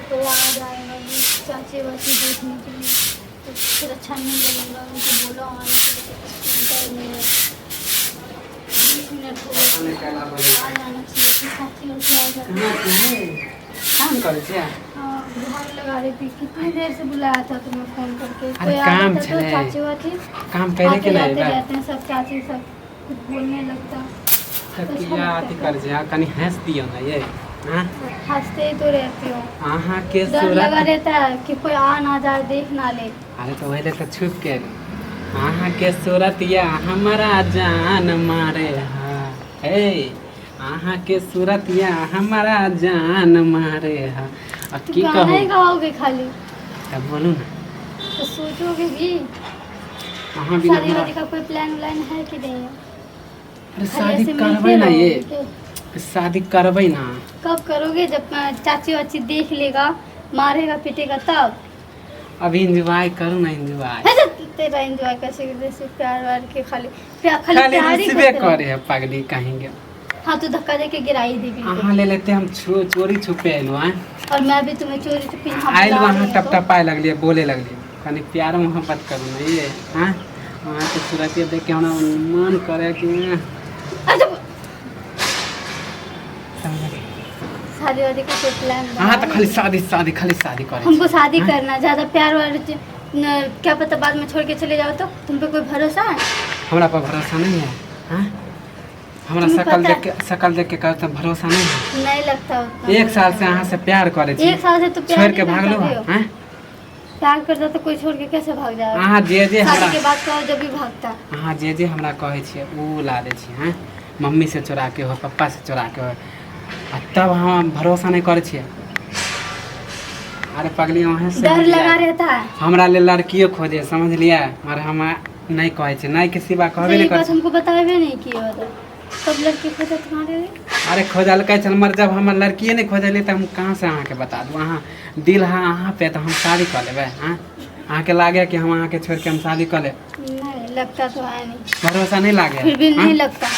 कोई आ जाएगा चाची वाची देखने के लिए तो फिर अच्छा नहीं लगेगा। उनको बोलो आने के लिए सुनता ही नहीं है। 20 मिनट हो गए आ जाना चाहिए कि चाची वाची आ जाए। काम करे छे? हाँ घर लगा रही थी। कितनी देर से बुलाया था तुम्हें फ़ोन करके। अरे कोई आ काम जाता तो छले। चाची वाची काम करे के नहीं बा रहते हैं सब चाची सब कुछ बोलने लगता। तकिया अथी कर जे कनी हंस दियो ना ये। हां हंसते ही तो रहते हो। आहा के डर लगा सूरत। रहता है कि कोई आ ना जाए देख ना ले। अरे तो वही तो छुप के आहा के सूरत या हमारा जान मारे हा हे आहा के सूरत या हमारा जान मारे हा। अब तो की गाना कहूं ही गाओगे खाली तब बोलू ना। तो सोचोगे भी। आहा बिना शादी हमरा वादी का कोई प्लान व्लान है कि नहीं? अरे खाली शादी ऐसे करबै मिलते ना ये रहोगे? शादी करबै ना। कब करोगे? जब चाची वाची देख लेगा मारेगा पीटेगा तब। अभी एंजॉय करू ना एंजॉय। है तो तेरा एंजॉय कैसे जैसे प्यार वार के खाली खाली खाली प्यार ही रुसबे करते रहो। करे है पागली कहेंगे। हाँ तो धक्का दे के गिराई दी आहा बिल्कुल। ले लेते हम चोरी छुपे आइलो हैं। और मैं भी तुम्हें चोरी छुपी यहाँ आइल बुला वहाँ रही हूँ टप टपाए लगलिए बोले लगलिए कनी प्यार मोहब्बत करू ना ये। हाँ वहाँ के सूरत देख के हमरा मन करे कि अच्छा शादी वादी का कोई प्लान हाँ तो खाली शादी खाली शादी करे हमको छी। शादी हाँ? करना ज्यादा प्यार वार क्या पता बाद में छोड़ के चले जाओ तो तुम पे कोई भरोसा है? हमरा पर भरोसा नहीं है। हाँ हमरा तुम्हें शकल देख के कहते भरोसा नहीं है। नहीं लगता उतना। एक साल से अहाँ से प्यार करे छी। एक साल से तो प्यार छोड़ के नहीं भागलो करते हो। हाँ प्यार करता तो कोई छोड़ के कैसे भाग जाएगा? अहाँ जे शादी हमरा के बाद कहो जब भी भागता। अहाँ जे हमरा कहै छियै उ ला दै छी। हाँ मम्मी से चोरा के हो पप्पा से चोरा के हो आ तब हम भरोसा नहीं करे छियै। अरे पगली वहाँ से डर लगा रहता है। हमरा ले लड़कियों खोजे समझ लिया और हम नहीं कहै छै नहीं के सिवा कहबे ये नहीं कर। बात हमको बतावे नहीं किया होता। सब लड़की खोजा तुम्हारे लिए। अरे खोजल कै चल मर जब हम लड़किए नहीं खोजली तो हम कहाँ से अहाँ के बता दूँ। अहाँ दिल है अहाँ पे तो हम शादी कर लेबै। हाँ अहाँ के लागे कि हम अहाँ के छोड़ के हम शादी कर ले? नहीं लगता तो है नहीं। भरोसा नहीं लागे? फिर भी नहीं लगता।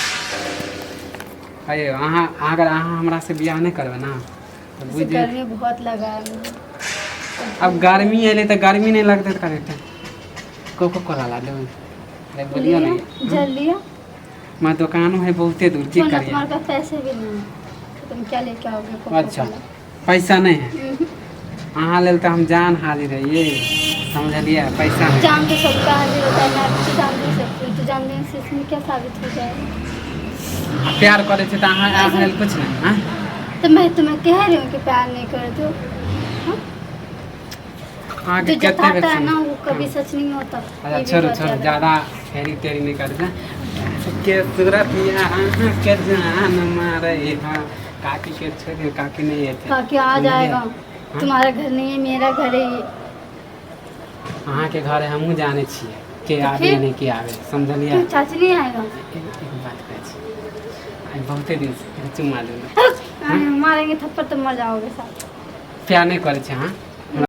अयो अहाँ अगर अहाँ हमरा से बियाह नहीं करबै ना तो इसे बुझिए गर्मी बहुत लगा है मुझे। अब गर्मी अयलै तो गर्मी नहीं लगते तो करे कोको कोला ला देबै। अरे बोलियो लिया? नहीं जल लिया? मैं दुकानों है बहुते दूर की सोना करिए। तुम्हारे पास पैसे भी नहीं है तो तुम क्या लेके आओगे? अच्छा पैसा नहीं है हम्म। अहाँ लेल तो हम जान हाजिर है ये समझलिए पैसा है। जान तो सबका हाजिर होता है। मैं भी तो जान नहीं सकती हूँ। तो जान देने से इसमें क्या साबित हो जाएगा? प्यार करे छै तो अहाँ लेल कुछ नहीं। हाँ तो मैं तुम्हें कह रही हूँ कि प्यार नहीं करते हो। हाँ? अहाँ जो के कितने जताता है ना वो बच्चे कभी सच नहीं होता। अच्छा ये भी छोड़ो बात छोड़ो याद रखो। ज़्यादा फेरी तेरी नहीं करते के सूरत या अहाँ के जान मारे हाँ काकी के छोड़ काकी नहीं है काकी आ जाएगा। तुम्हारा घर नहीं है मेरा घर है ये। अहाँ के घर है हमहूँ जाने छियै के आवे फिर? नहीं के आवे समझलिए। क्यों चाची नहीं आएगा? एक बात कहै छी आई बहुते दिन से चुम्मा लेना मारेंगे थप्पड़ तो मर जाओगे साथ। प्यार नहीं करे छी। हाँ